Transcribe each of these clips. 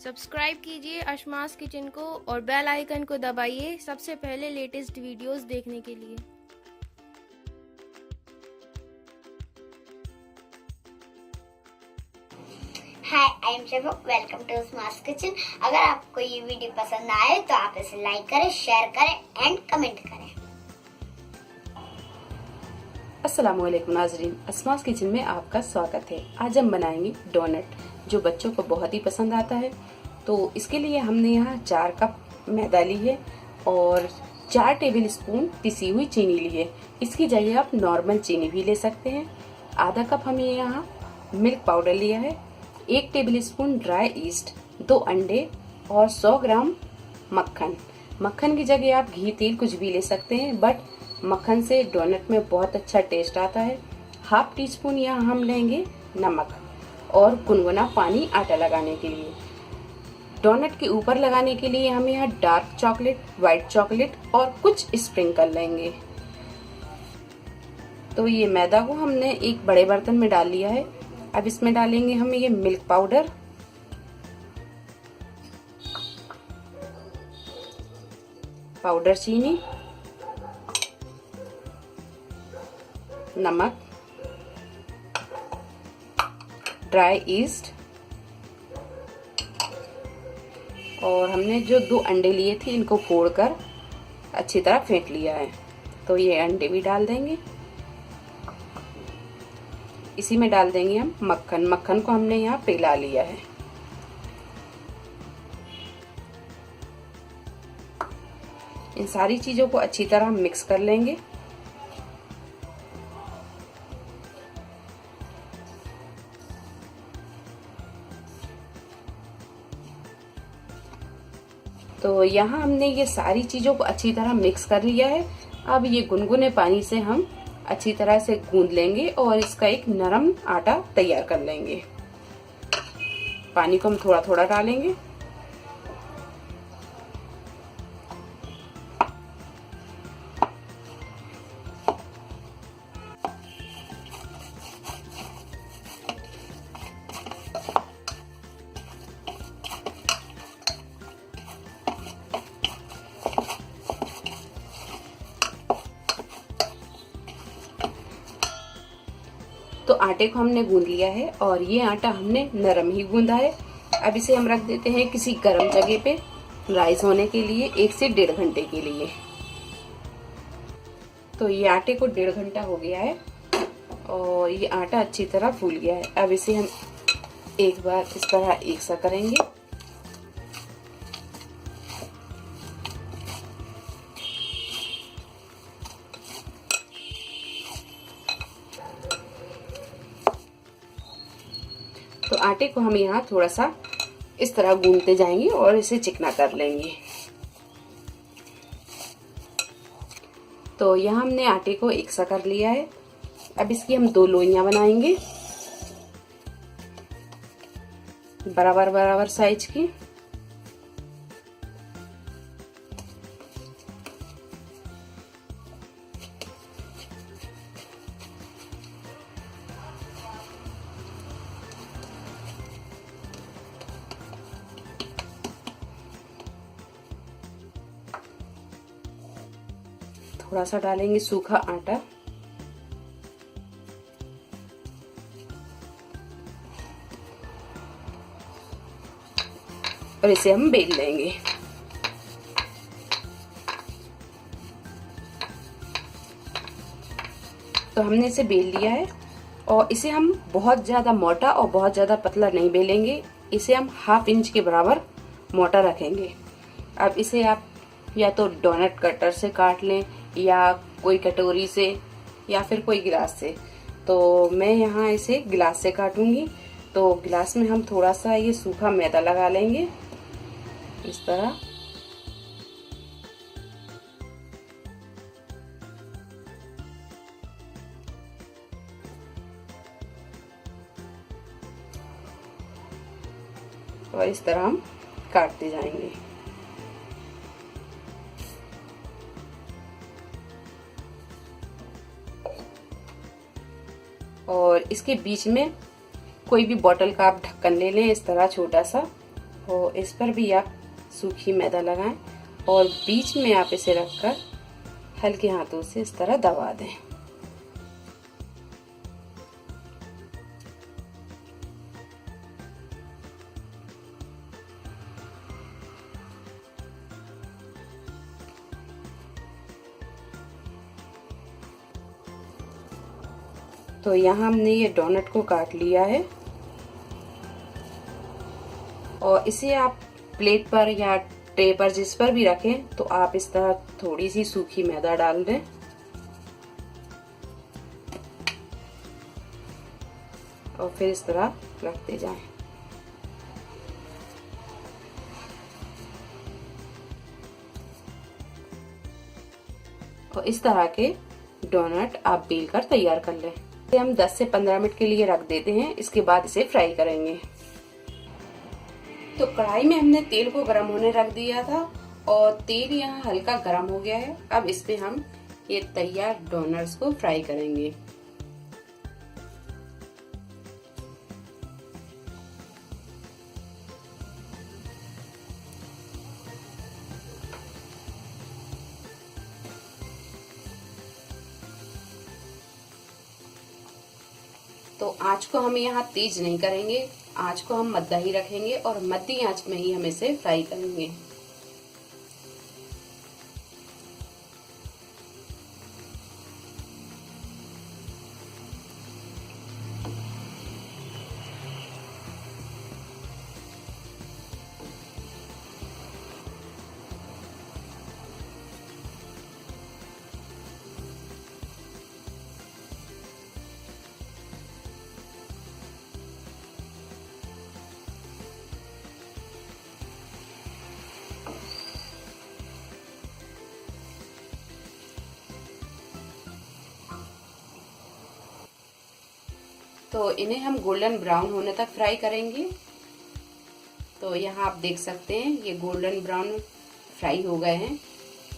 Subscribe कीजिए अशमास kitchen को और बेल आइकन को दबाइए सबसे पहले लेटेस्ट वीडियोस देखने के लिए। Hi, I am Shaba. Welcome to Ashma's kitchen. अगर आपको ये वीडियो पसंद आए तो आप इसे लाइक करें, शेयर करें एंड कमेंट करें। अस्सलामुअलैकुम नाजरीन, अशमास किचन में आपका स्वागत है। आज हम बनाएंगे डोनट जो बच्चों को बहुत ही पसंद आता है। तो इसके लिए हमने यहाँ 4 कप मैदा ली है और 4 टेबल स्पून पिसी हुई चीनी ली है। इसकी जगह आप नॉर्मल चीनी भी ले सकते हैं। आधा कप हमें यहाँ मिल्क पाउडर लिया है, 1 टेबल स्पून ड्राई ईस्ट, 2 अंडे और 100 ग्राम मक्खन। मक्खन की जगह आप घी तेल कुछ भी ले सकते हैं, बट मक्खन से डोनट में बहुत अच्छा टेस्ट आता है। हाफ टी स्पून यहाँ हम लेंगे नमक और गुनगुना पानी आटा लगाने के लिए। डोनट के ऊपर लगाने के लिए हम यहाँ डार्क चॉकलेट, व्हाइट चॉकलेट और कुछ स्प्रिंकल लेंगे। तो ये मैदा को हमने एक बड़े बर्तन में डाल लिया है। अब इसमें डालेंगे हम ये मिल्क पाउडर, पाउडर चीनी, नमक, ड्राई ईस्ट और हमने जो 2 अंडे लिए थे इनको फोड़कर अच्छी तरह फेंट लिया है। तो ये अंडे भी डाल देंगे। इसी में डाल देंगे हम मक्खन। मक्खन को हमने यहाँ पिघला लिया है। इन सारी चीजों को अच्छी तरह मिक्स कर लेंगे। तो यहाँ हमने ये सारी चीजों को अच्छी तरह मिक्स कर लिया है। अब ये गुनगुने पानी से हम अच्छी तरह से गूंद लेंगे और इसका एक नरम आटा तैयार कर लेंगे। पानी को हम थोड़ा थोड़ा डालेंगे। तो आटे को हमने गूंद लिया है और ये आटा हमने नरम ही गूंदा है। अब इसे हम रख देते हैं किसी गर्म जगह पे राइस होने के लिए 1 से 1.5 घंटे के लिए। तो ये आटे को 1.5 घंटा हो गया है और ये आटा अच्छी तरह फूल गया है। अब इसे हम एक बार इस तरह एक सा करेंगे। तो आटे को हम यहाँ थोड़ा सा इस तरह गूंदते जाएंगे और इसे चिकना कर लेंगे। तो यहाँ हमने आटे को एक सा कर लिया है। अब इसकी हम 2 लोइयां बनाएंगे बराबर बराबर साइज की। थोड़ा सा डालेंगे सूखा आटा और इसे हम बेल लेंगे। तो हमने इसे बेल लिया है और इसे हम बहुत ज्यादा मोटा और बहुत ज्यादा पतला नहीं बेलेंगे। इसे हम 1/2 इंच के बराबर मोटा रखेंगे। अब इसे आप या तो डोनट कटर से काट लें या कोई कटोरी से या फिर कोई गिलास से। तो मैं यहाँ इसे गिलास से काटूंगी। तो गिलास में हम थोड़ा सा ये सूखा मैदा लगा लेंगे इस तरह। और इस तरह हम काटते जाएंगे। और इसके बीच में कोई भी बोतल का आप ढक्कन ले लें इस तरह छोटा सा, और इस पर भी आप सूखी मैदा लगाएं और बीच में आप इसे रखकर हल्के हाथों से इस तरह दबा दें। तो यहाँ हमने ये डोनट को काट लिया है और इसे आप प्लेट पर या ट्रे पर जिस पर भी रखें तो आप इस तरह थोड़ी सी सूखी मैदा डाल दें और फिर इस तरह रखते जाएं। और इस तरह के डोनट आप बेल कर तैयार कर लें। इसे हम 10 से 15 मिनट के लिए रख देते हैं, इसके बाद इसे फ्राई करेंगे। तो कढ़ाई में हमने तेल को गर्म होने रख दिया था और तेल यहाँ हल्का गर्म हो गया है। अब इसमें हम ये तैयार डोनट्स को फ्राई करेंगे। तो आंच को हम यहाँ तेज नहीं करेंगे, आंच को हम मद्दा ही रखेंगे और मध्य आंच में ही हम इसे फ्राई करेंगे। तो इन्हें हम गोल्डन ब्राउन होने तक फ्राई करेंगे। तो यहाँ आप देख सकते हैं ये गोल्डन ब्राउन फ्राई हो गए हैं।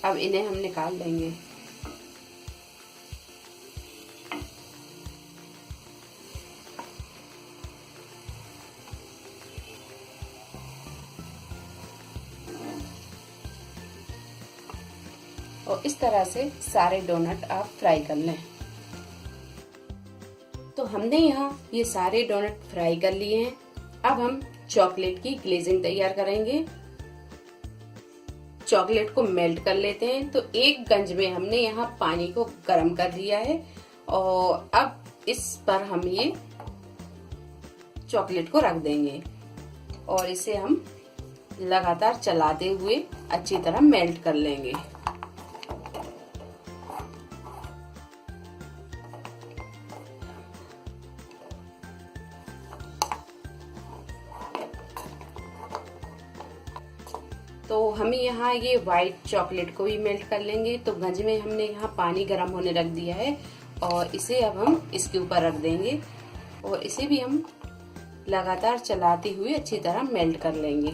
अब इन्हें हम निकाल लेंगे। और इस तरह से सारे डोनट आप फ्राई कर लें। तो हमने यहाँ ये सारे डोनट फ्राई कर लिए हैं। अब हम चॉकलेट की ग्लेजिंग तैयार करेंगे। चॉकलेट को मेल्ट कर लेते हैं। तो एक गंज में हमने यहाँ पानी को गर्म कर लिया है और अब इस पर हम ये चॉकलेट को रख देंगे और इसे हम लगातार चलाते हुए अच्छी तरह मेल्ट कर लेंगे। तो हम यहाँ ये व्हाइट चॉकलेट को भी मेल्ट कर लेंगे। तो गंज में हमने यहाँ पानी गर्म होने रख दिया है और इसे अब हम इसके ऊपर रख देंगे और इसे भी हम लगातार चलाते हुए अच्छी तरह मेल्ट कर लेंगे।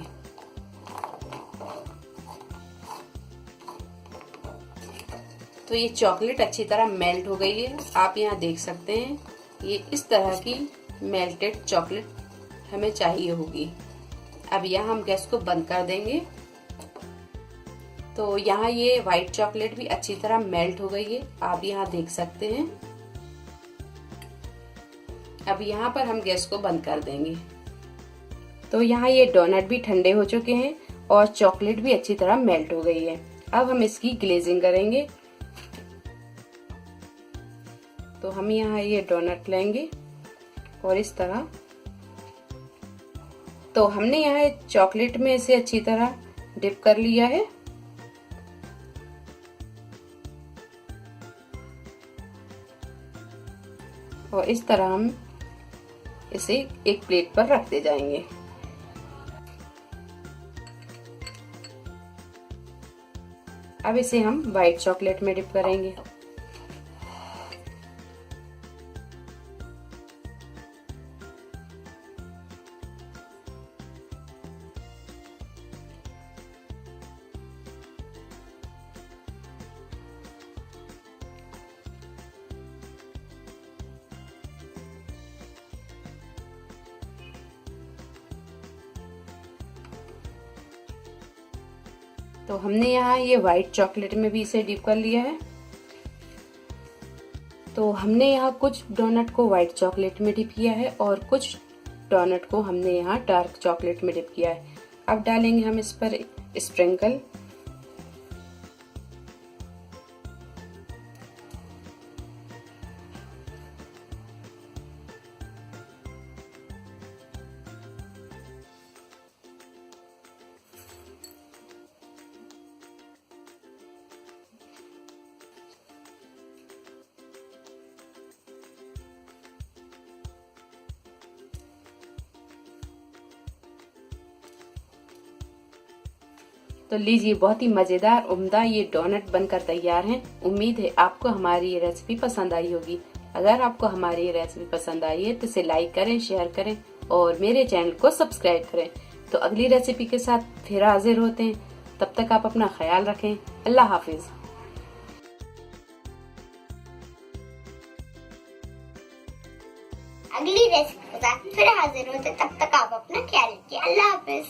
तो ये चॉकलेट अच्छी तरह मेल्ट हो गई है। आप यहाँ देख सकते हैं ये इस तरह की मेल्टेड चॉकलेट हमें चाहिए होगी। अब यहाँ हम गैस को बंद कर देंगे। तो यहाँ ये व्हाइट चॉकलेट भी अच्छी तरह मेल्ट हो गई है, आप यहाँ देख सकते हैं। अब यहाँ पर हम गैस को बंद कर देंगे। तो यहाँ ये डोनट भी ठंडे हो चुके हैं और चॉकलेट भी अच्छी तरह मेल्ट हो गई है। अब हम इसकी ग्लेजिंग करेंगे। तो हम यहाँ ये डोनट लेंगे और इस तरह, तो हमने यहाँ चॉकलेट में इसे अच्छी तरह डिप कर लिया है। और इस तरह हम इसे एक प्लेट पर रखते जाएंगे। अब इसे हम व्हाइट चॉकलेट में डिप करेंगे। तो हमने यहाँ ये व्हाइट चॉकलेट में भी इसे डिप कर लिया है। तो हमने यहाँ कुछ डोनट को व्हाइट चॉकलेट में डिप किया है और कुछ डोनट को हमने यहाँ डार्क चॉकलेट में डिप किया है। अब डालेंगे हम इस पर स्प्रिंकल। तो लीजिए, बहुत ही मजेदार उम्दा ये डोनट बनकर तैयार हैं। उम्मीद है आपको हमारी ये रेसिपी पसंद आई होगी। अगर आपको हमारी ये रेसिपी पसंद आई है तो इसे लाइक करें, शेयर करें और मेरे चैनल को सब्सक्राइब करें। तो अगली रेसिपी के साथ फिर हाजिर होते हैं। तब तक आप अपना ख्याल रखें। अल्लाह हाफिज। अगली रेसिपी के साथ फिर हाजिर होते, तब तक आप अपना ख्याल रखिए। अल्लाह हाफिज।